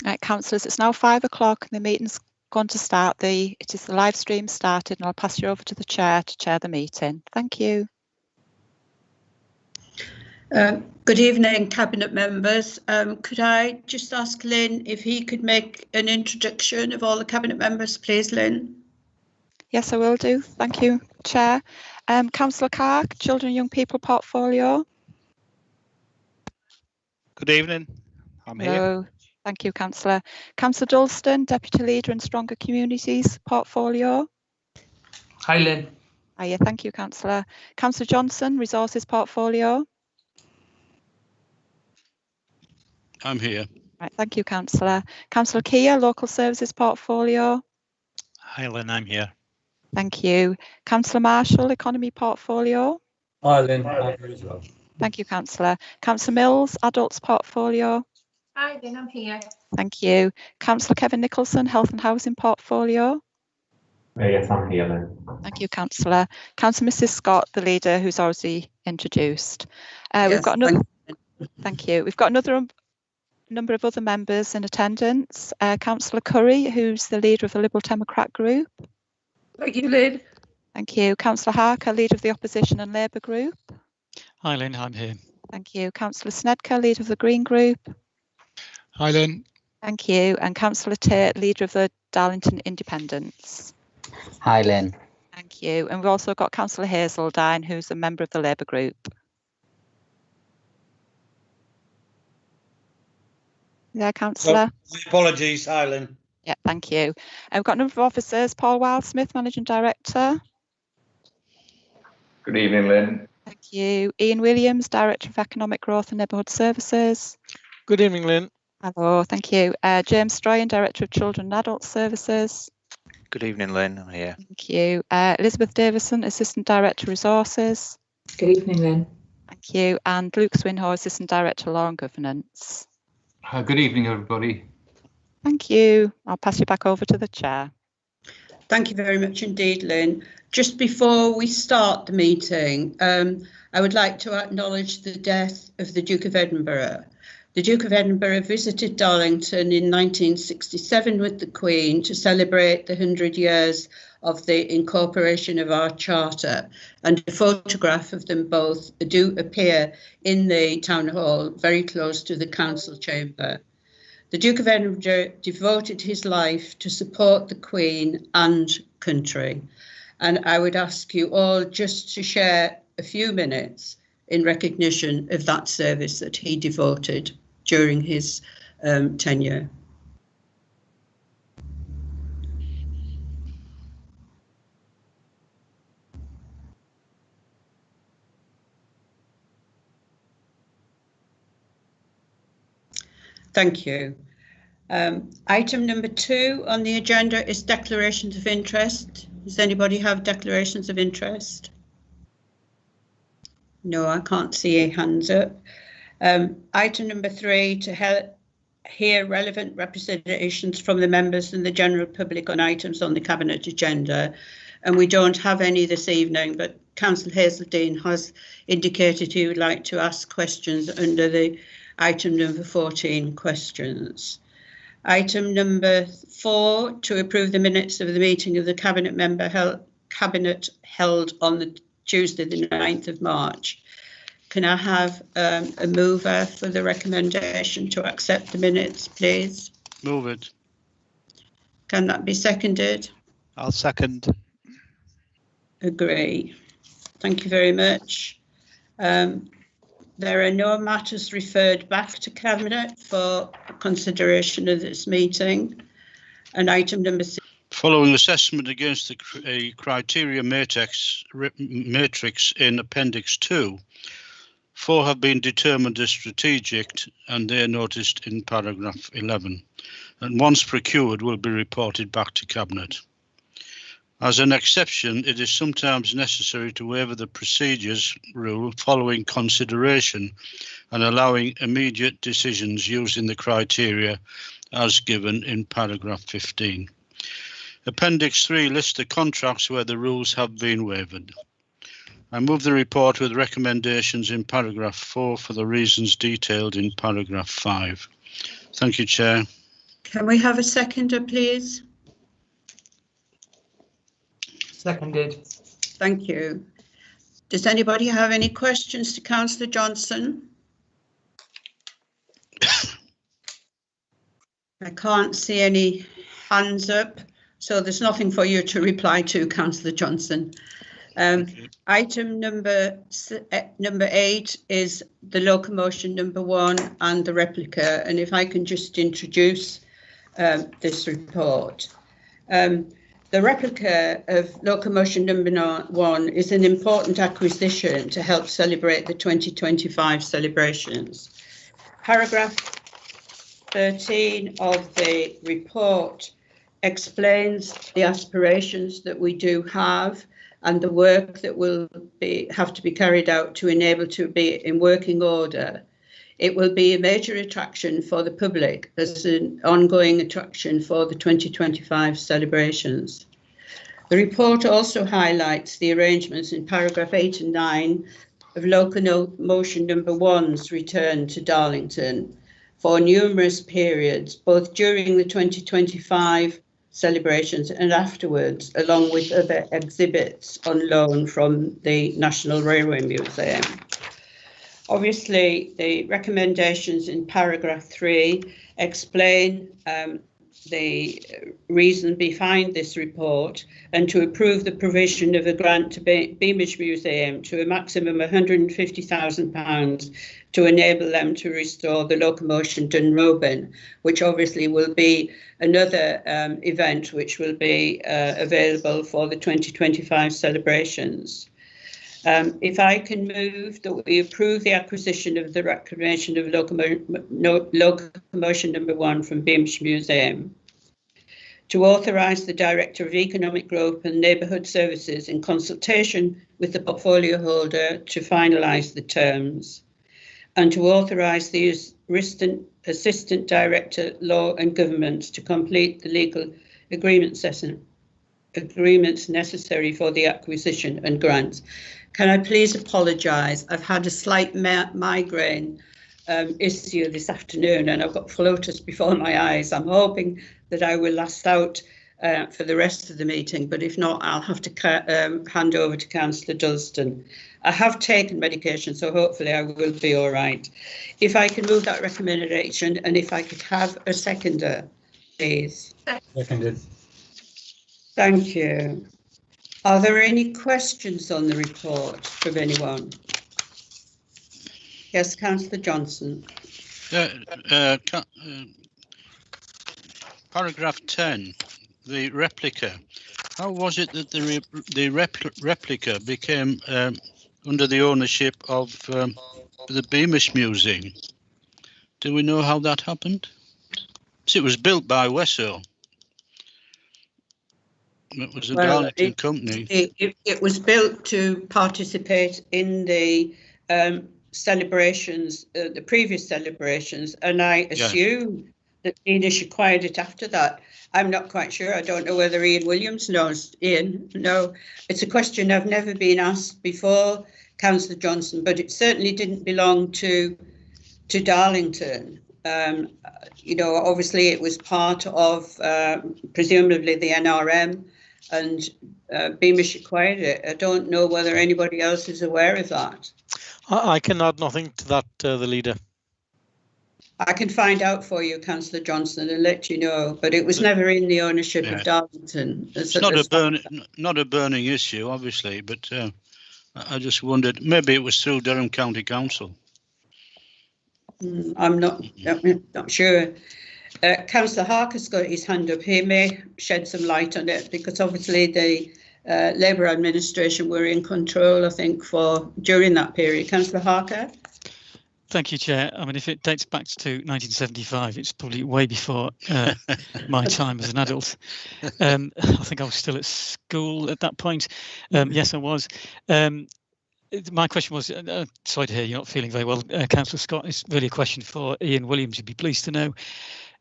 Right, councillors, it's now 5 o'clock and the meeting's going to start. It is the live stream started, and I'll pass you over to the chair to chair the meeting. Thank you. Good evening, Cabinet members. Could I just ask Lynn if he could make an introduction of all the Cabinet members, please, Lynn? Yes, I will do. Thank you, Chair. Councillor Clark, Children and Young People Portfolio. Good evening. I'm Hello. here. Thank you, Councillor. Councillor Dalston, Deputy Leader in Stronger Communities Portfolio. Hi, Lynn. Hiya, thank you, Councillor. Councillor Johnson, Resources Portfolio. I'm here. Right, thank you, Councillor. Councillor Keir, Local Services Portfolio. Hi, Lynn. I'm here. Thank you. Councillor Marshall, Economy Portfolio. Hi, Lynn. I'm here as well. Thank you, Councillor. Councillor Mills, Adults Portfolio. Hi, Lynn. I'm here. Thank you. Councillor Kevin Nicholson, Health and Housing Portfolio. Yes, I'm here, Lynn. Thank you, Councillor. Councillor Mrs Scott, the leader who's already introduced. Yes, We've got another. Thank you. We've got another number of other members in attendance. Councillor Curry, who's the leader of the Liberal Democrat group. Thank you, Lynn. Thank you. Councillor Harker, leader of the Opposition and Labour group. Hi, Lynn. I'm here. Thank you. Councillor Snedker, leader of the Green group. Hi, Lynn. Thank you. And Councillor Tate, leader of the Darlington Independents. Hi, Lynn. Thank you. And we've also got Councillor Hazeldine, who's a member of the Labour group. Yeah, Councillor. Apologies, Lynn. Yeah, thank you. We've got a number of officers. Paul Wildsmith, Managing Director. Good evening, Lynn. Thank you. Ian Williams, Director of Economic Growth and Neighbourhood Services. Good evening, Lynn. Hello, thank you. James Stroyan, Director of Children and Adult Services. Good evening, Lynn. I'm here. Thank you. Elizabeth Davison, Assistant Director Resources. Good evening, Lynn. Thank you. And Luke Swinhoe, Assistant Director Law and Governance. Good evening, everybody. Thank you. I'll pass you back over to the chair. Thank you very much indeed, Lynn. Just before we start the meeting, I would like to acknowledge the death of the Duke of Edinburgh. The Duke of Edinburgh visited Darlington in 1967 with the Queen to celebrate the 100 years of the incorporation of our charter, and a photograph of them both do appear in the town hall very close to the council chamber. The Duke of Edinburgh devoted his life to support the Queen and country, and I would ask you all just to share a few minutes in recognition of that service that he devoted during his tenure. Thank you. Item number 2 on the agenda is declarations of interest. Does anybody have declarations of interest? No, I can't see any hands up. Item number 3, to hear relevant representations from the members and the general public on items on the Cabinet agenda. And we don't have any this evening, but Councillor Hazeldine has indicated he would like to ask questions under the item number 14 questions. Item number 4, to approve the minutes of the meeting of the Cabinet held on the Tuesday the 9th of March. Can I have a mover for the recommendation to accept the minutes, please? Move it. Can that be seconded? I'll second. Agree. Thank you very much. There are no matters referred back to Cabinet for consideration of this meeting. And item number 6. Following assessment against a criteria matrix in Appendix 2, 4 have been determined as strategic, and they are noticed in paragraph 11. And once procured, will be reported back to Cabinet. As an exception, it is sometimes necessary to waiver the procedures rule following consideration and allowing immediate decisions using the criteria as given in paragraph 15. Appendix 3 lists the contracts where the rules have been waived. I move the report with recommendations in paragraph 4 for the reasons detailed in paragraph 5. Thank you, Chair. Can we have a seconder, please? Seconded. Thank you. Does anybody have any questions to Councillor Johnson? I can't see any hands up, so there's nothing for you to reply to, Councillor Johnson. Item number 8 is the locomotion number 1 and the replica, and if I can just introduce this report. The replica of locomotion number 1 is an important acquisition to help celebrate the 2025 celebrations. Paragraph 13 of the report explains the aspirations that we do have and the work that will have to be carried out to enable to be in working order. It will be a major attraction for the public as an ongoing attraction for the 2025 celebrations. The report also highlights the arrangements in paragraph 8 and 9 of locomotion number 1's return to Darlington for numerous periods, both during the 2025 celebrations and afterwards, along with other exhibits on loan from the National Railway Museum. Obviously, the recommendations in paragraph 3 explain the reason behind this report and to approve the provision of a grant to Beamish Museum to a maximum of £150,000 to enable them to restore the locomotion Dunrobin, which obviously will be another event which will be available for the 2025 celebrations. If I can move that we approve the acquisition of the reclamation of locomotion number 1 from Beamish Museum, to authorise the Director of Economic Growth and Neighbourhood Services in consultation with the portfolio holder to finalise the terms, and to authorise the Assistant Director, Law and Government to complete the legal agreements necessary for the acquisition and grant. Can I please apologise? I've had a slight migraine issue this afternoon and I've got floaters before my eyes. I'm hoping that I will last out for the rest of the meeting, but if not, I'll have to hand over to Councillor Dalston. I have taken medication, so hopefully I will be all right. If I can move that recommendation and if I could have a seconder, please. Seconded. Thank you. Are there any questions on the report from anyone? Yes, Councillor Johnson. Paragraph 10, the replica. How was it that the replica became under the ownership of the Beamish Museum? Do we know how that happened? So it was built by Wesso. It was a Darlington company. It was built to participate in the celebrations, the previous celebrations, and I assume that Beamish acquired it after that. I'm not quite sure. I don't know whether Ian Williams knows. Ian, no, it's a question I've never been asked before, Councillor Johnson, but it certainly didn't belong to Darlington. You know, obviously it was part of presumably the NRM, and Beamish acquired it. I don't know whether anybody else is aware of that. I can add nothing to that, the leader. I can find out for you, Councillor Johnson, and let you know, but it was never in the ownership of Darlington. It's not a burning issue, obviously, but I just wondered, maybe it was through Durham County Council. I'm not sure. Councillor Harker's got his hand up. He may shed some light on it because obviously the Labour administration were in control, I think, during that period. Councillor Harker? Thank you, Chair. I mean, if it dates back to 1975, it's probably way before my time as an adult. I think I was still at school at that point. Yes, I was. My question was, sorry to hear you're not feeling very well, Councillor Scott. It's really a question for Ian Williams. You'd be pleased to know.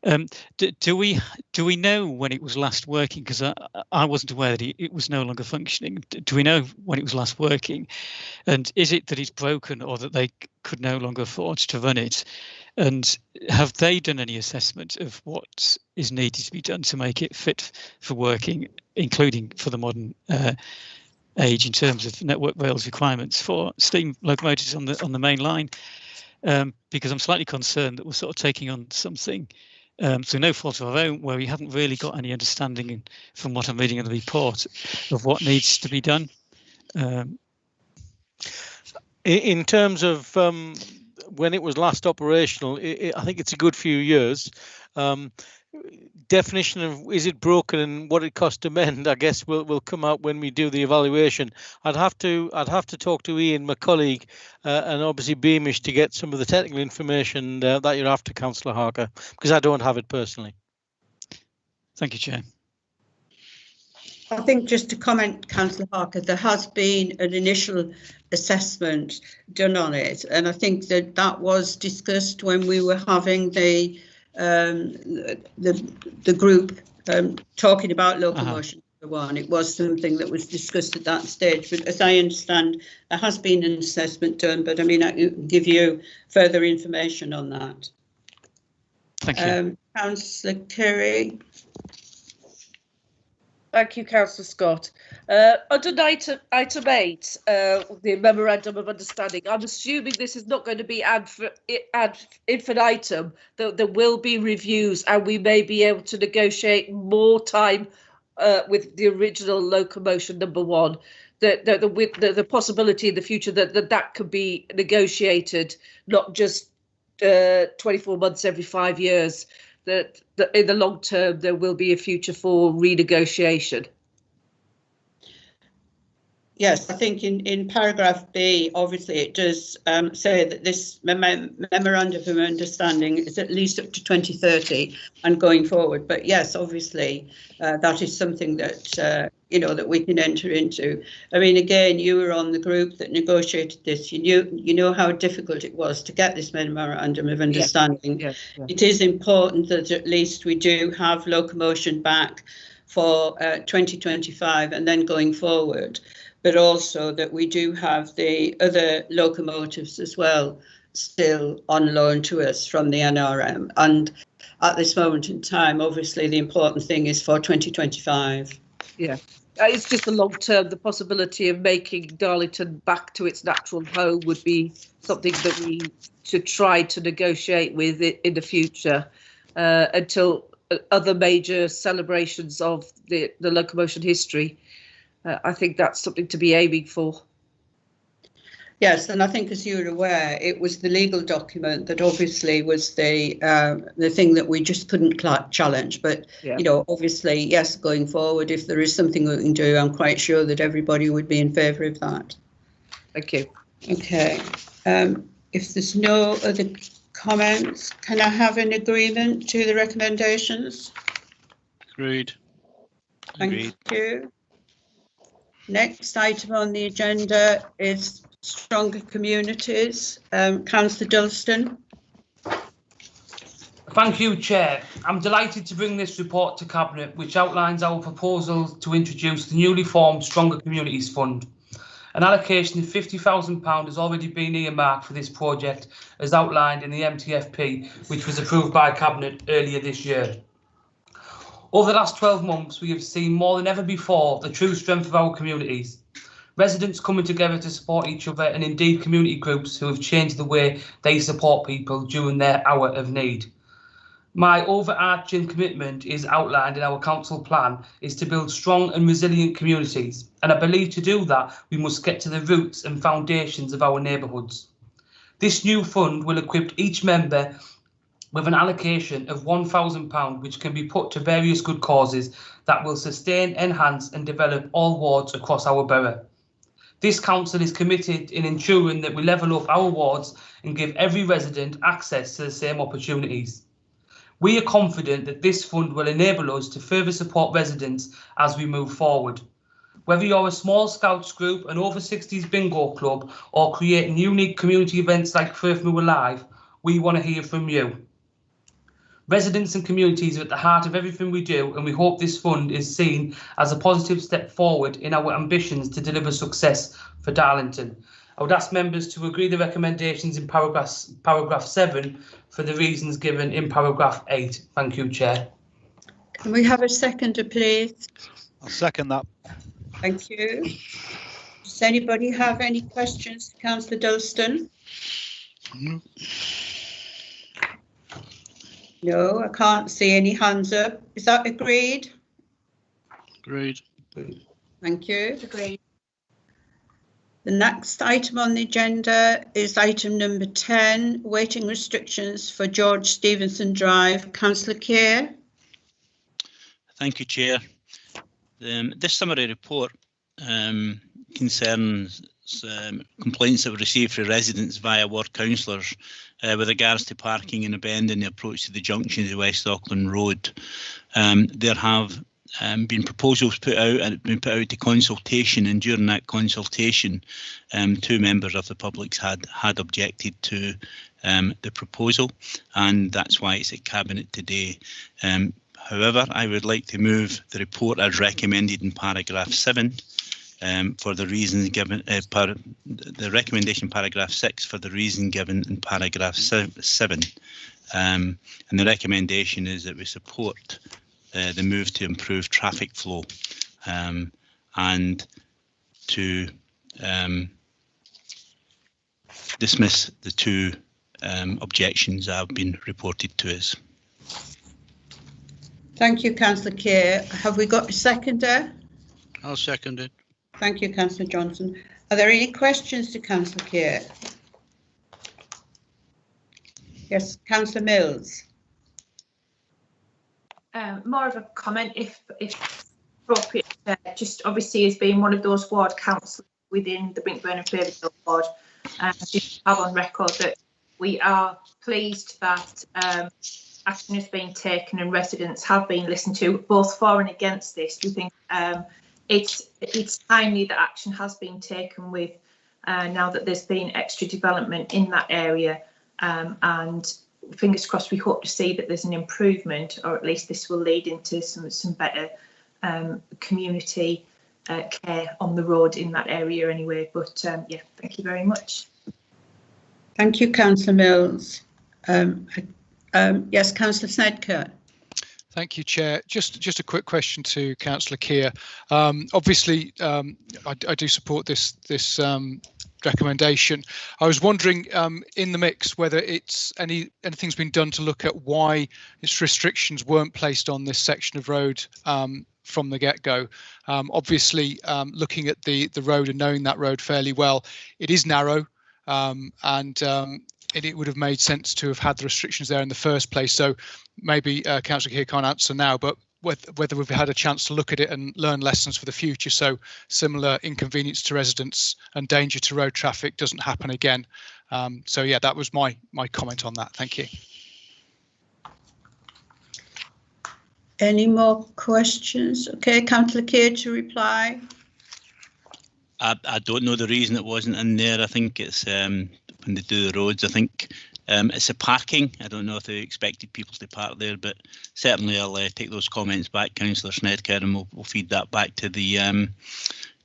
Do we know when it was last working? Because I wasn't aware that it was no longer functioning. Do we know when it was last working? And is it that it's broken, or that they could no longer afford to run it? And have they done any assessment of what is needed to be done to make it fit for working, including for the modern age in terms of Network Rail's requirements for steam locomotives on the main line? Because I'm slightly concerned that we're sort of taking on something through no fault of our own, where we haven't really got any understanding, from what I'm reading in the report, of what needs to be done. In terms of when it was last operational, I think it's a good few years. Definition of is it broken and what it cost to mend, I guess will come out when we do the evaluation. I'd have to talk to Ian, my colleague, and obviously Beamish, to get some of the technical information that you're after, Councillor Harker, because I don't have it personally. Thank you, Chair. I think just to comment, Councillor Harker, there has been an initial assessment done on it, and I think that was discussed when we were having the group talking about locomotion. It was something that was discussed at that stage, but as I understand, there has been an assessment done, but I mean, I can give you further information on that. Thank you. Councillor Curry. Thank you, Councillor Scott. Under item 8, the Memorandum of Understanding, I'm assuming this is not going to be ad infinitum, that there will be reviews and we may be able to negotiate more time with the original locomotion number 1, with the possibility in the future that could be negotiated, not just 24 months every 5 years. That in the long term there will be a future for renegotiation. Yes, I think in paragraph B, obviously it does say that this memorandum of understanding is at least up to 2030 and going forward. But yes, obviously that is something that that we can enter into. I mean, again, you were on the group that negotiated this. You know how difficult it was to get this memorandum of understanding. Yes. It is important that at least we do have locomotion back for 2025 and then going forward, but also that we do have the other locomotives as well still on loan to us from the NRM. And at this moment in time, obviously, the important thing is for 2025. Yeah, it's just the long term. The possibility of making Darlington back to its natural home would be something that we should try to negotiate with it in the future until other major celebrations of the locomotion history. I think that's something to be aiming for. Yes, and I think, as you're aware, it was the legal document that obviously was the thing that we just couldn't challenge. But, obviously, yes, going forward, if there is something we can do, I'm quite sure that everybody would be in favour of that. Thank you. OK. If there's no other comments, can I have an agreement to the recommendations? Agreed. Thank you. Next item on the agenda is Stronger Communities. Councillor Dalston. Thank you, Chair. I'm delighted to bring this report to Cabinet, which outlines our proposal to introduce the newly formed Stronger Communities Fund. An allocation of £50,000 has already been earmarked for this project, as outlined in the MTFP, which was approved by Cabinet earlier this year. Over the last 12 months, we have seen more than ever before the true strength of our communities. Residents coming together to support each other, and indeed community groups who have changed the way they support people during their hour of need. My overarching commitment is outlined in our council plan is to build strong and resilient communities, and I believe to do that we must get to the roots and foundations of our neighbourhoods. This new fund will equip each member with an allocation of £1,000, which can be put to various good causes that will sustain, enhance and develop all wards across our borough. This council is committed in ensuring that we level up our wards and give every resident access to the same opportunities. We are confident that this fund will enable us to further support residents as we move forward. Whether you're a small Scouts group, an over 60s bingo club, or creating unique community events like Firth Moor Live, we want to hear from you. Residents and communities are at the heart of everything we do, and we hope this fund is seen as a positive step forward in our ambitions to deliver success for Darlington. I would ask members to agree the recommendations in paragraph 7 for the reasons given in paragraph 8. Thank you, Chair. Can we have a seconder, please? I'll second that. Thank you. Does anybody have any questions to Councillor Dalston? No. No, I can't see any hands up. Is that agreed? Agreed. Thank you. Agreed. The next item on the agenda is item number 10, waiting restrictions for George Stevenson Drive. Councillor Kerr. Thank you, Chair. This summary report concerns complaints that were received from residents via ward councillors with regards to parking in a bend in the approach to the junction of the West Auckland Road. There have been proposals put out and been put out to consultation, and during that consultation 2 members of the public had objected to the proposal, and that's why it's at Cabinet today. However, I would like to move the report as recommended in paragraph 7 for the reasons given, the recommendation paragraph 6 for the reason given in paragraph 7. And the recommendation is that we support the move to improve traffic flow and to dismiss the 2 objections that have been reported to us. Thank you, Councillor Kerr. Have we got a seconder? I'll second it. Thank you, Councillor Johnson. Are there any questions to Councillor Kerr? Yes, Councillor Mills. More of a comment, if appropriate, just obviously as being one of those ward councillors within the Brinkburn and Fairview ward, just have on record that we are pleased that action has been taken and residents have been listened to, both for and against this. We think it's timely that action has been taken with now that there's been extra development in that area, and fingers crossed we hope to see that there's an improvement, or at least this will lead into some better community care on the road in that area anyway. But yeah, thank you very much. Thank you, Councillor Mills. Yes, Councillor Snedker. Thank you, Chair. Just a quick question to Councillor Kerr. Obviously, I do support this recommendation. I was wondering in the mix whether anything's been done to look at why its restrictions weren't placed on this section of road from the get-go. Obviously, looking at the road and knowing that road fairly well, it is narrow, and it would have made sense to have had the restrictions there in the first place. So maybe Councillor Kerr can't answer now, but whether we've had a chance to look at it and learn lessons for the future, so similar inconvenience to residents and danger to road traffic doesn't happen again. So yeah, that was my comment on that. Thank you. Any more questions? Okay, Councillor Kerr to reply. I don't know the reason it wasn't in there. I think it's when they do the roads, I think it's a parking. I don't know if they expected people to park there, but certainly I'll take those comments back, Councillor Snedker, and we'll feed that back to the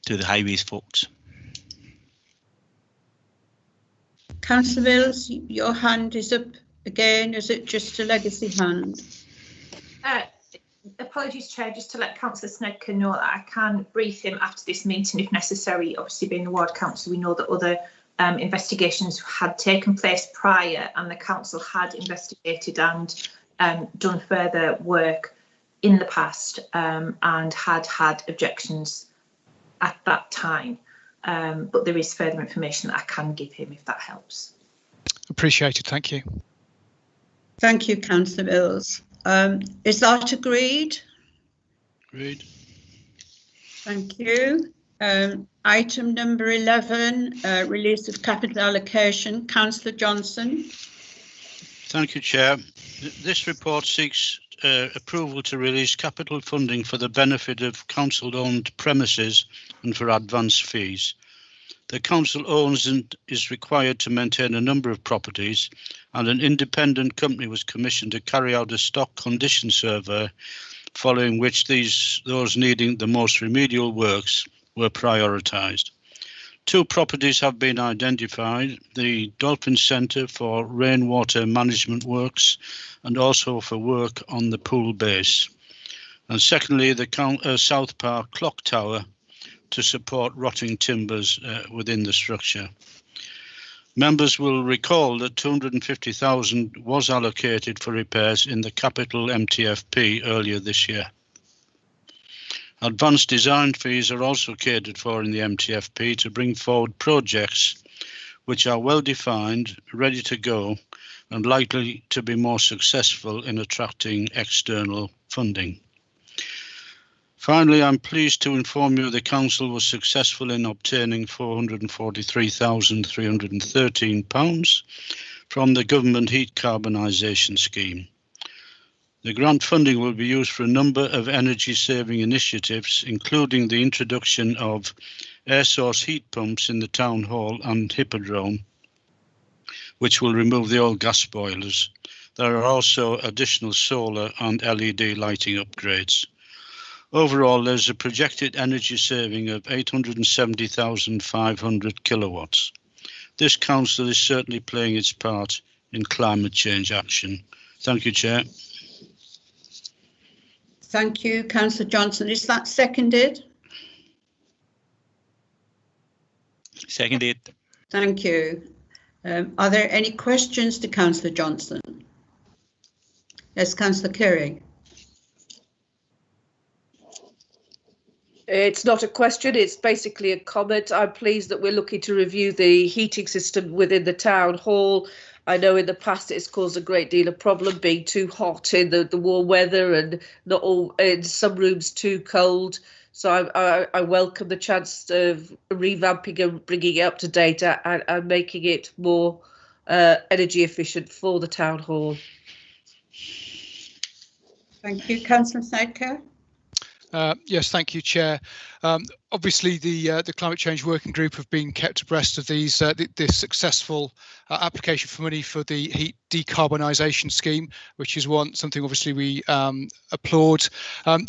highways folks. Councillor Mills, your hand is up again. Is it just a legacy hand? Apologies, Chair, just to let Councillor Snedker know that I can brief him after this meeting if necessary. Obviously, being the ward council, we know that other investigations had taken place prior, and the council had investigated and done further work in the past, and had objections at that time. But there is further information that I can give him if that helps. Appreciated. Thank you. Thank you, Councillor Mills. Is that agreed? Agreed. Thank you. Item number 11, release of capital allocation. Councillor Johnson. Thank you, Chair. This report seeks approval to release capital funding for the benefit of council-owned premises and for advance fees. The council owns and is required to maintain a number of properties, and an independent company was commissioned to carry out a stock condition survey, following which those needing the most remedial works were prioritised. 2 properties have been identified, the Dolphin Centre for rainwater management works and also for work on the pool base. And secondly, the South Park Clock Tower to support rotting timbers within the structure. Members will recall that 250,000 was allocated for repairs in the capital MTFP earlier this year. Advanced design fees are also catered for in the MTFP to bring forward projects which are well defined, ready to go, and likely to be more successful in attracting external funding. Finally, I'm pleased to inform you the Council was successful in obtaining £443,313 from the Government Heat Carbonisation Scheme. The grant funding will be used for a number of energy-saving initiatives, including the introduction of air source heat pumps in the Town Hall and Hippodrome, which will remove the old gas boilers. There are also additional solar and LED lighting upgrades. Overall, there's a projected energy saving of 870,500 kilowatts. This council is certainly playing its part in climate change action. Thank you, Chair. Thank you, Councillor Johnson. Is that seconded? Seconded. Thank you. Are there any questions to Councillor Johnson? Yes, Councillor Curry. It's not a question, it's basically a comment. I'm pleased that we're looking to review the heating system within the town hall. I know in the past it's caused a great deal of problem, being too hot in the warm weather and not all in some rooms too cold. So I welcome the chance of revamping and bringing it up to date and making it more energy efficient for the town hall. Thank you, Councillor Snedker. Yes, thank you, Chair. Obviously, the Climate Change Working Group have been kept abreast of this successful application for money for the heat decarbonisation scheme, which is something obviously we applaud.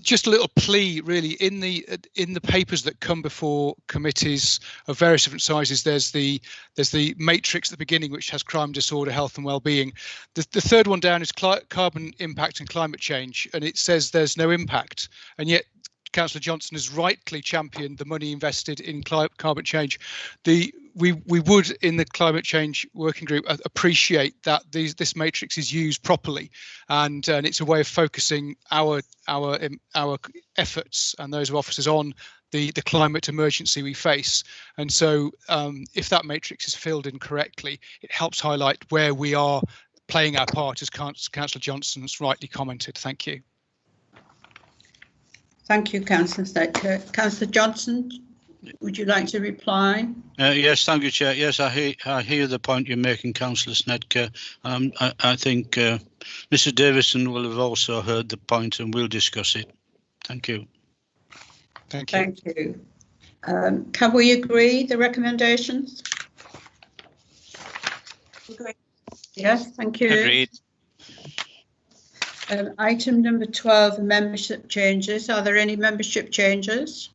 Just a little plea, really, in the papers that come before committees of various different sizes. There's the matrix at the beginning, which has crime, disorder, health and well-being. The third one down is carbon impact and climate change, and it says there's no impact, and yet Councillor Johnson has rightly championed the money invested in climate change. We would, in the Climate Change Working Group, appreciate that this matrix is used properly, and it's a way of focusing our efforts and those of officers on the climate emergency we face. And so, if that matrix is filled in correctly, it helps highlight where we are playing our part, as Councillor Johnson's rightly commented. Thank you. Thank you, Councillor Snedker. Councillor Johnson, would you like to reply? Yes, thank you, Chair. Yes, I hear the point you're making, Councillor Snedker. I think Mr. Davison will have also heard the point, and we'll discuss it. Thank you. Thank you. Thank you. Can we agree the recommendations? Agreed. Yes, thank you. Agreed. Item number 12, membership changes. Are there any membership changes?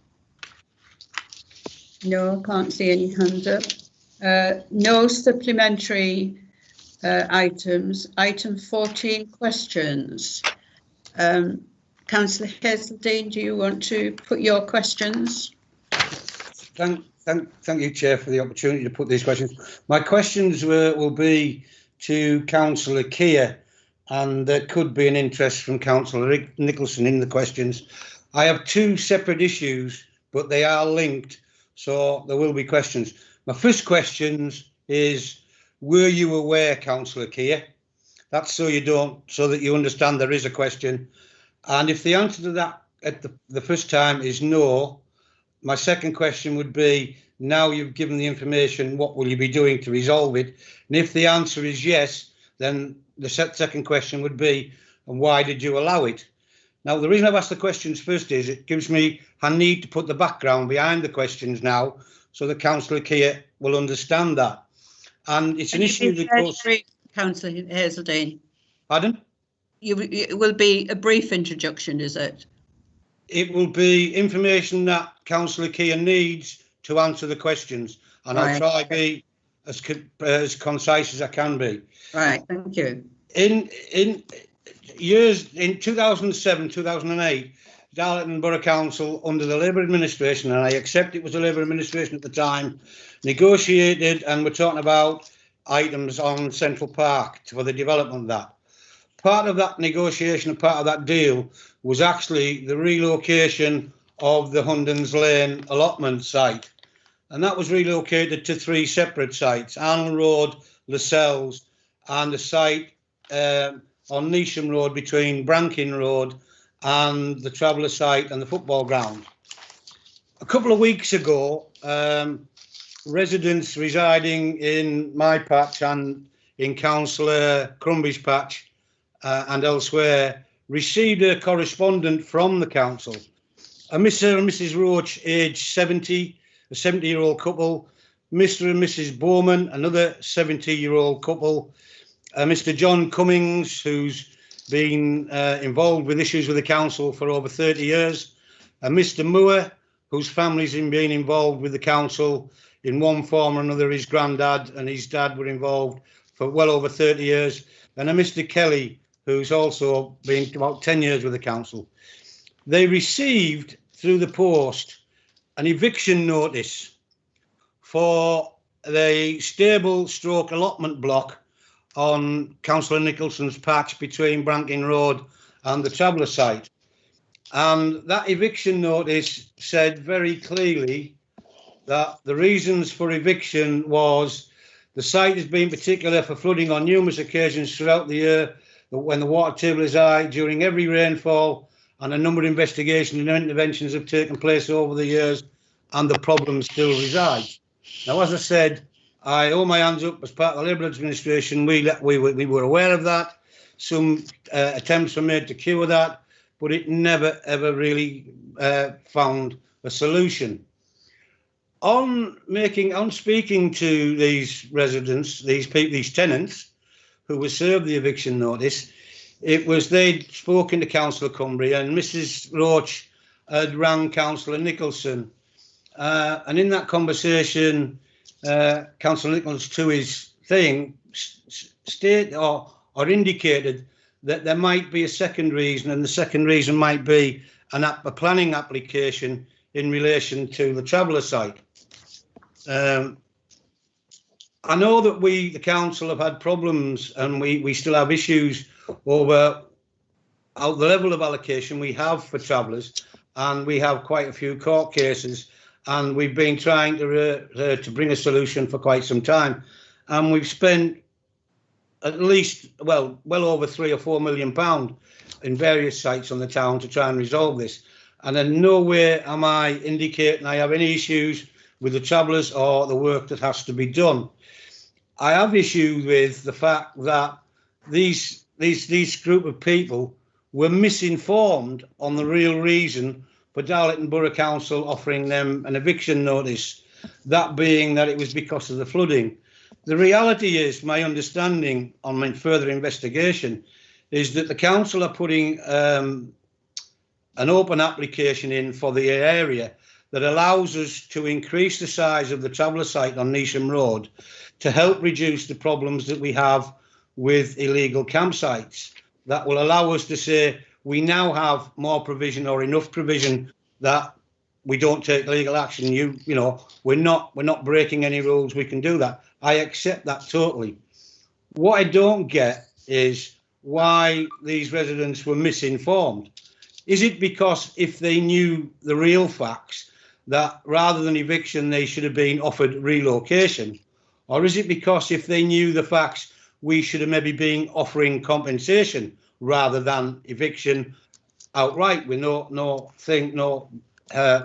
No, can't see any hands up. No supplementary items. Item 14, questions. Councillor Hazeldine, do you want to put your questions? Thank you, Chair, for the opportunity to put these questions. My questions will be to Councillor Keir, and there could be an interest from Councillor Nicholson in the questions. I have 2 separate issues, but they are linked, so there will be questions. My first question is, were you aware, Councillor Keir? That's so that you understand there is a question. And if the answer to that at the first time is no, my second question would be, now you've given the information, what will you be doing to resolve it? And if the answer is yes, then the second question would be, and why did you allow it? Now, the reason I've asked the questions first is it gives me, I need to put the background behind the questions now, so that Councillor Keir will understand that. And it's an issue that goes... Councillor Hazeldine. Pardon? It will be a brief introduction, is it? It will be information that Councillor Keir needs to answer the questions, and I'll try to be as concise as I can be. Right, thank you. In 2007, 2008, Darlington Borough Council, under the Labour administration, and I accept it was the Labour administration at the time, negotiated, and we're talking about items on Central Park for the development of that. Part of that negotiation and part of that deal was actually the relocation of the Hundons Lane allotment site. And that was relocated to 3 separate sites: Arnold Road, Lascelles, and the site on Neesham Road between Brankin Road and the Traveller site and the football ground. A couple of weeks ago, residents residing in my patch and in Councillor Crumby's patch and elsewhere received a correspondence from the council. A Mr. and Mrs. Roach, aged 70, a 70-year-old couple, Mr. and Mrs. Bowman, another 70-year-old couple, Mr. John Cummings, who's been involved with issues with the council for over 30 years, and Mr. Moore, whose family's been involved with the council in one form or another. His granddad and his dad were involved for well over 30 years, and a Mr. Kelly, who's also been about 10 years with the council. They received through the post an eviction notice for the stable stroke allotment block on Councillor Nicholson's patch between Brankin Road and the Traveller site. And that eviction notice said very clearly that the reasons for eviction was the site has been particular for flooding on numerous occasions throughout the year, when the water table is high, during every rainfall, and a number of investigations and interventions have taken place over the years, and the problem still resides. Now, as I said, I hold my hands up as part of the Labour administration. We were aware of that. Some attempts were made to cure that, but it never, ever really found a solution. On speaking to these residents, these tenants who were served the eviction notice, it was they'd spoken to Councillor Cumbria, and Mrs. Roach had rang Councillor Nicholson, and in that conversation, Councillor Nicholson, to his thing, stated or indicated that there might be a second reason, and the second reason might be a planning application in relation to the Traveller site. I know that the council have had problems, and we still have issues over the level of allocation we have for travellers, and we have quite a few court cases, and we've been trying to bring a solution for quite some time, and we've spent at least well over £3 or £4 million in various sites on the town to try and resolve this. And in no way am I indicating I have any issues with the travellers or the work that has to be done. I have issues with the fact that these group of people were misinformed on the real reason for Darlington Borough Council offering them an eviction notice, that being that it was because of the flooding. The reality is, my understanding on my further investigation, is that the council are putting an open application in for the area that allows us to increase the size of the Traveller site on Neesham Road to help reduce the problems that we have with illegal campsites. That will allow us to say we now have more provision, or enough provision, that we don't take legal action. You know, we're not breaking any rules. We can do that. I accept that totally. What I don't get is why these residents were misinformed. Is it because if they knew the real facts, that rather than eviction, they should have been offered relocation? Or is it because if they knew the facts, we should have maybe been offering compensation rather than eviction outright with no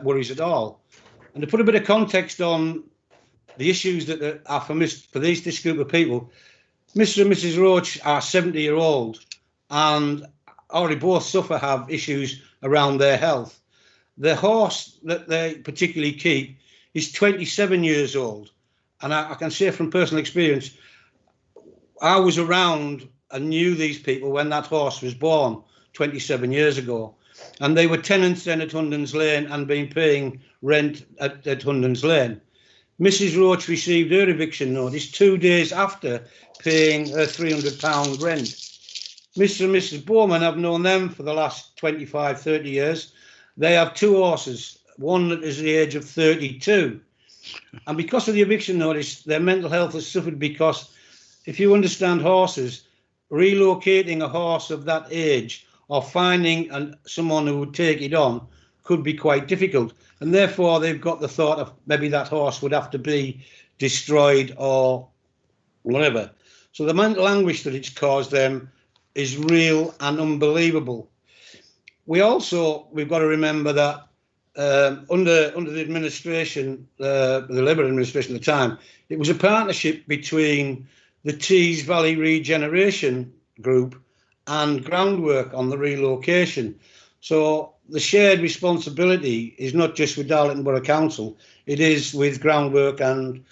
worries at all? And to put a bit of context on the issues that are for this group of people, Mr. and Mrs. Roach are 70-year-old and already both have issues around their health. The horse that they particularly keep is 27 years old. And I can say from personal experience, I was around and knew these people when that horse was born 27 years ago. And they were tenants then at Hundon's Lane and been paying rent at Hundon's Lane. Mrs. Roach received her eviction notice 2 days after paying her £300 rent. Mr. and Mrs. Bowman, I've known them for the last 25, 30 years. They have 2 horses, one that is the age of 32. And because of the eviction notice, their mental health has suffered because, if you understand horses, relocating a horse of that age or finding someone who would take it on could be quite difficult. And therefore, they've got the thought of maybe that horse would have to be destroyed or whatever. So the mental anguish that it's caused them is real and unbelievable. We've got to remember that under the administration, the Labour administration at the time, it was a partnership between the Tees Valley Regeneration Group and Groundwork on the relocation. So the shared responsibility is not just with Darlington Borough Council, it is with Groundwork and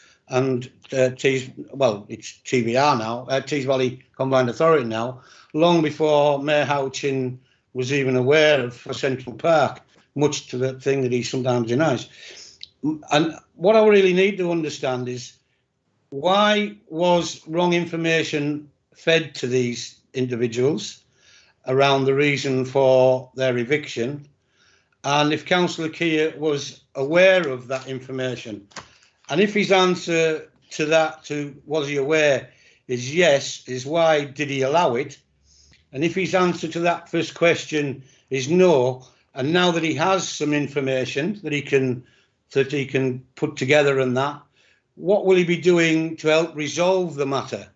Tees, well, it's TVR now, Tees Valley Combined Authority now, long before Mayor Houchin was even aware of Central Park, much to the thing that he sometimes denies. And what I really need to understand is, why was wrong information fed to these individuals around the reason for their eviction? And if Councillor Keir was aware of that information, and if his answer to that, was he aware, is yes, is why did he allow it? And if his answer to that first question is no, and now that he has some information that he can put together and that, what will he be doing to help resolve the matter?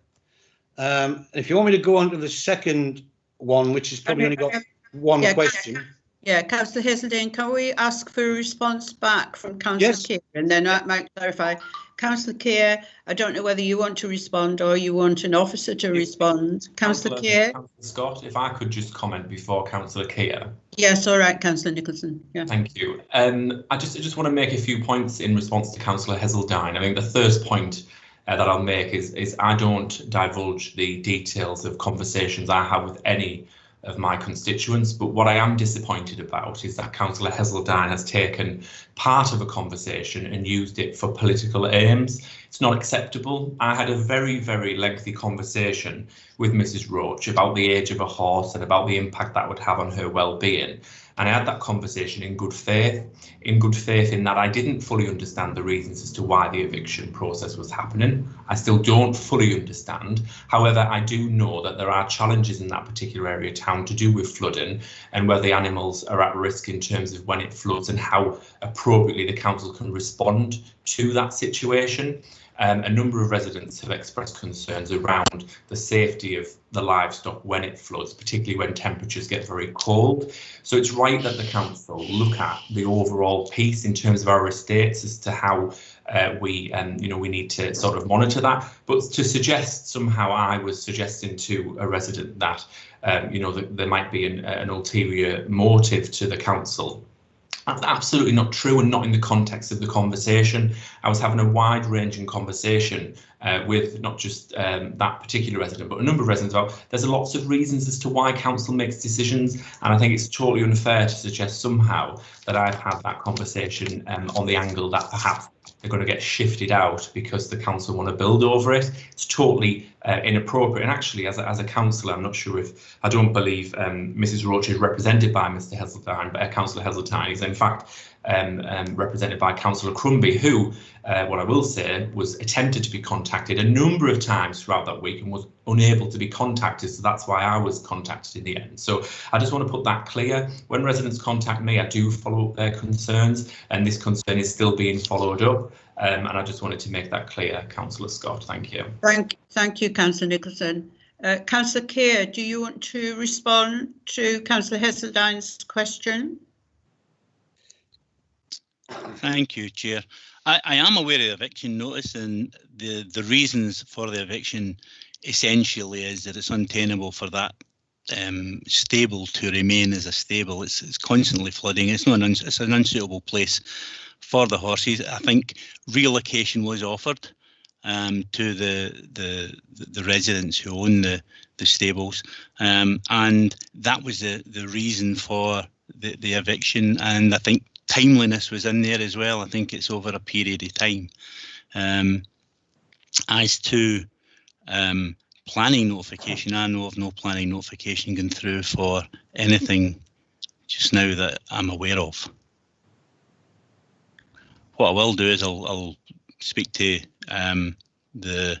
If you want me to go on to the second one, which has probably only got one question. Yeah, Councillor Hazeldine, can we ask for a response back from Councillor Keir, and then I might clarify. Councillor Keir, I don't know whether you want to respond or you want an officer to respond. Councillor Keir. Councillor Scott, if I could just comment before Councillor Keir. Yes, all right, Councillor Nicholson. Yeah. Thank you. I just want to make a few points in response to Councillor Hazeldine. I mean, the first point that I'll make is I don't divulge the details of conversations I have with any of my constituents, but what I am disappointed about is that Councillor Hazeldine has taken part of a conversation and used it for political aims. It's not acceptable. I had a very, very lengthy conversation with Mrs. Roach about the age of a horse and about the impact that would have on her well-being. And I had that conversation in good faith in that I didn't fully understand the reasons as to why the eviction process was happening. I still don't fully understand. However, I do know that there are challenges in that particular area of town to do with flooding and where the animals are at risk in terms of when it floods and how appropriately the council can respond to that situation. A number of residents have expressed concerns around the safety of the livestock when it floods, particularly when temperatures get very cold. So it's right that the council look at the overall piece in terms of our estates as to how we need to sort of monitor that. But to suggest somehow I was suggesting to a resident that that there might be an ulterior motive to the council, that's absolutely not true and not in the context of the conversation. I was having a wide-ranging conversation with not just that particular resident, but a number of residents about there's lots of reasons as to why council makes decisions, and I think it's totally unfair to suggest somehow that I've had that conversation on the angle that perhaps they're going to get shifted out because the council want to build over it. It's totally inappropriate. And actually, as a councillor, I'm not sure if, I don't believe Mrs. Roach is represented by Mr. Hazeldine, but Councillor Hazeldine is in fact represented by Councillor Crumby, who, what I will say, was attempted to be contacted a number of times throughout that week and was unable to be contacted. So that's why I was contacted in the end. So I just want to put that clear. When residents contact me, I do follow up their concerns, and this concern is still being followed up. And I just wanted to make that clear, Councillor Scott. Thank you. Thank you, Councillor Nicholson. Councillor Keir, do you want to respond to Councillor Hazeldine's question? Thank you, Chair. I am aware of the eviction notice, and the reasons for the eviction essentially is that it's untenable for that stable to remain as a stable. It's constantly flooding. It's an unsuitable place for the horses. I think relocation was offered to the residents who own the stables, and that was the reason for the eviction. And I think timeliness was in there as well. I think it's over a period of time. As to planning notification, I know of no planning notification going through for anything just now that I'm aware of. What I will do is I'll speak to the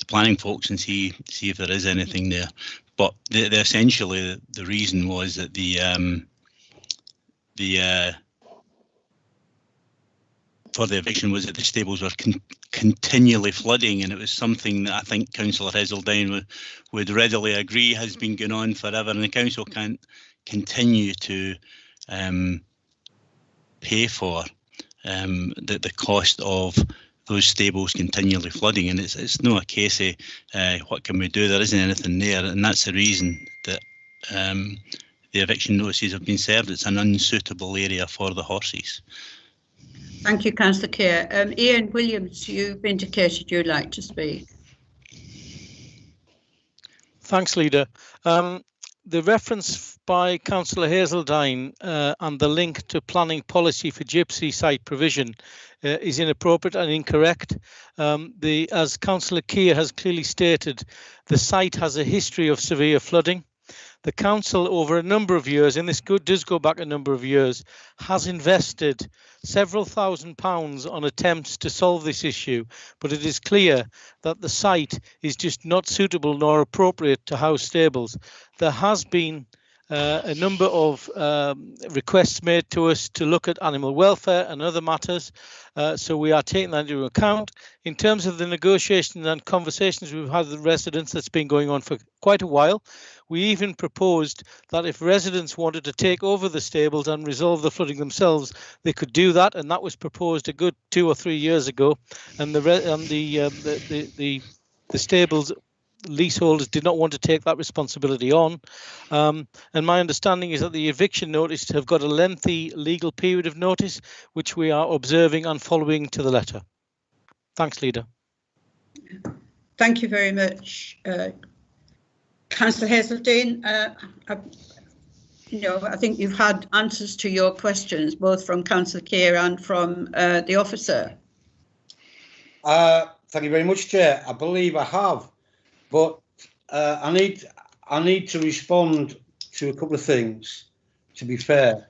planning folks and see if there is anything there. But essentially the reason was that for the eviction was that the stables were continually flooding, and it was something that I think Councillor Heseltine would readily agree has been going on forever, and the council can't continue to pay for the cost of those stables continually flooding. And it's not a case of what can we do, there isn't anything there, and that's the reason that the eviction notices have been served. It's an unsuitable area for the horses. Thank you, Councillor Keir. Ian Williams, you've indicated you'd like to speak. Thanks, Leader. The reference by Councillor Heseltine and the link to planning policy for gypsy site provision is inappropriate and incorrect. As Councillor Keir has clearly stated, the site has a history of severe flooding. The council, over a number of years, and this does go back a number of years, has invested several £1,000s on attempts to solve this issue, but it is clear that the site is just not suitable nor appropriate to house stables. There has been a number of requests made to us to look at animal welfare and other matters, so we are taking that into account. In terms of the negotiations and conversations we've had with residents, that's been going on for quite a while. We even proposed that if residents wanted to take over the stables and resolve the flooding themselves, they could do that, and that was proposed a good 2 or 3 years ago. And the stables leaseholders did not want to take that responsibility on. And my understanding is that the eviction notice have got a lengthy legal period of notice, which we are observing and following to the letter. Thanks, Leader. Thank you very much, Councillor Heseltine. I think you've had answers to your questions, both from Councillor Keir and from the officer. Thank you very much, Chair. I believe I have, but I need to respond to a couple of things, to be fair.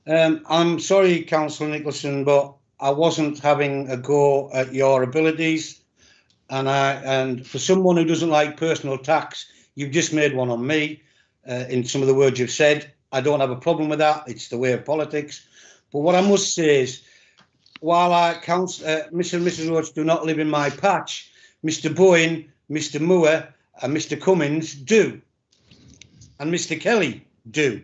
I'm sorry, Councillor Nicholson, but I wasn't having a go at your abilities, and for someone who doesn't like personal attacks, you've just made one on me in some of the words you've said. I don't have a problem with that. It's the way of politics. But what I must say is, while Mr. and Mrs. Roach do not live in my patch, Mr. Bowen, Mr. Moore and Mr. Cummins do. And Mr. Kelly do.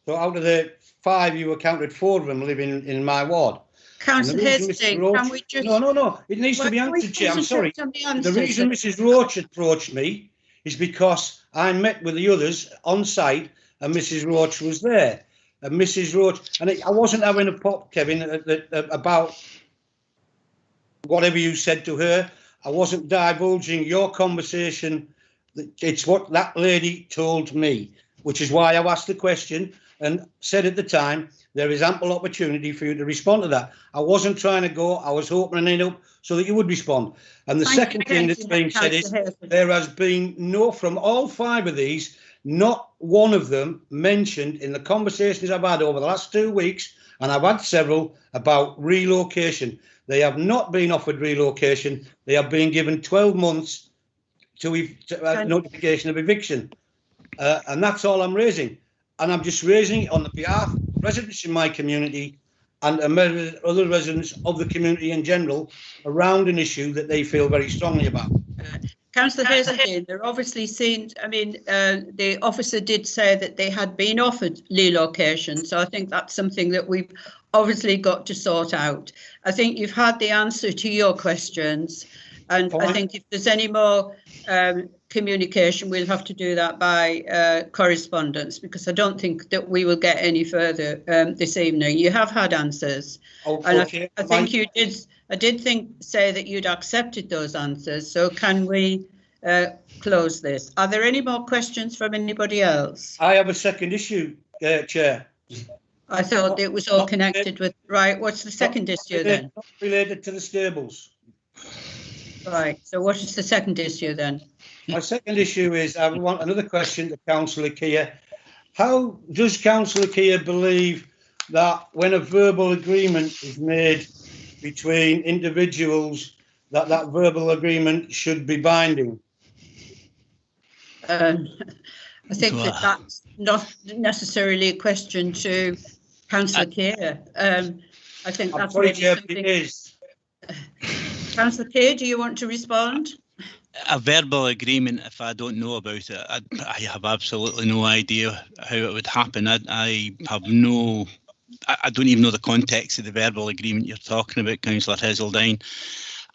So out of the 5, you accounted 4 of them living in my ward. Councillor Heseltine, can we just... No. It needs to be answered, Chair. I'm sorry. The reason Mrs. Roach approached me is because I met with the others on site and Mrs. Roach was there. And Mrs. Roach, and I wasn't having a pop, Kevin, about whatever you said to her. I wasn't divulging your conversation. It's what that lady told me, which is why I asked the question and said at the time, there is ample opportunity for you to respond to that. I wasn't trying to go, I was opening it up so that you would respond. And the second thing that's being said is there has been no, from all 5 of these, not one of them mentioned in the conversations I've had over the last 2 weeks, and I've had several, about relocation. They have not been offered relocation. They have been given 12 months to notification of eviction. And that's all I'm raising. And I'm just raising it on the behalf of residents in my community and other residents of the community in general around an issue that they feel very strongly about. Councillor Heseltine, they're obviously seen, the officer did say that they had been offered relocation, so I think that's something that we've obviously got to sort out. I think you've had the answer to your questions. And Fine. I think if there's any more communication, we'll have to do that by correspondence, because I don't think that we will get any further this evening. You have had answers, and Okay. I think you did. I did say that you'd accepted those answers. So can we close this? Are there any more questions from anybody else? I have a second issue, Chair. I thought it was all connected with, right, what's the second issue then? Not related to the stables. Right, so what is the second issue then? My second issue is, I want another question to Councillor Keir. How does Councillor Keir believe that when a verbal agreement is made between individuals, that verbal agreement should be binding? I think that's not necessarily a question to Councillor Keir. I think that's maybe something. It is. Councillor Keir, do you want to respond? A verbal agreement, if I don't know about it, I have absolutely no idea how it would happen. I have no, I don't even know the context of the verbal agreement you're talking about, Councillor Heseltine.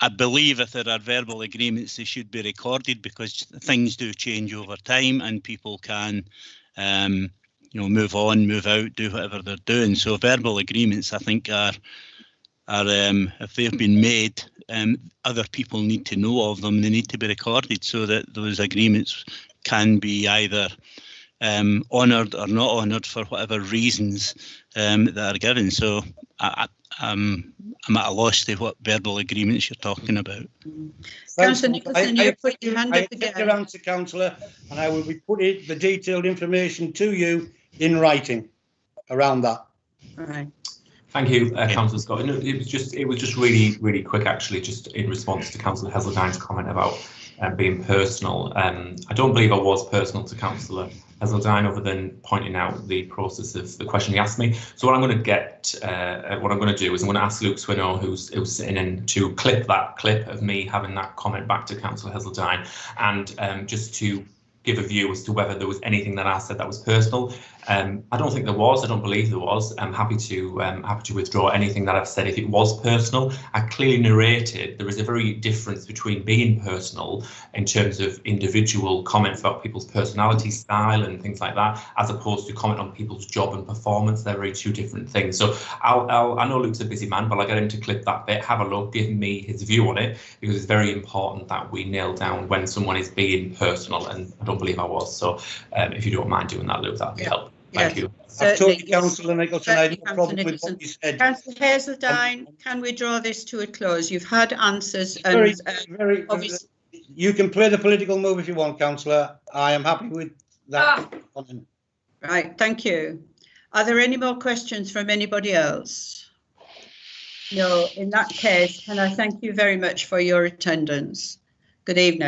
I believe if there are verbal agreements, they should be recorded, because things do change over time and people can, move on, move out, do whatever they're doing. So verbal agreements, I think, are if they've been made, other people need to know of them. They need to be recorded so that those agreements can be either honoured or not honoured for whatever reasons that are given. So I'm at a loss to what verbal agreements you're talking about. Councillor Nicholson, you put your hand up again. Your answer, Councillor, and I will be putting the detailed information to you in writing around that. Right. Thank you, Councillor Scott. No, it was just really quick, actually, just in response to Councillor Heseltine's comment about being personal. I don't believe I was personal to Councillor Heseltine, other than pointing out the process of the question he asked me. So what I'm going to do is I'm going to ask Luke Swinnow, who's sitting in, to clip that clip of me having that comment back to Councillor Heseltine, and just to give a view as to whether there was anything that I said that was personal. I don't think there was. I don't believe there was. I'm happy to withdraw anything that I've said if it was personal. I clearly narrated there is a very difference between being personal in terms of individual comments about people's personality style and things like that, as opposed to comment on people's job and performance. They're very two different things. So I know Luke's a busy man, but I'll get him to clip that bit, have a look, give me his view on it, because it's very important that we nail down when someone is being personal, and I don't believe I was. So if you don't mind doing that, Luke, that'd be helpful. Thank you. I've told you, Councillor Nicholson, I have no problem with what you said. Councillor Heseltine, can we draw this to a close? You've had answers, and very obviously, you can play the political move if you want, Councillor. I am happy with that. Right, thank you. Are there any more questions from anybody else? No, in that case, can I thank you very much for your attendance. Good evening.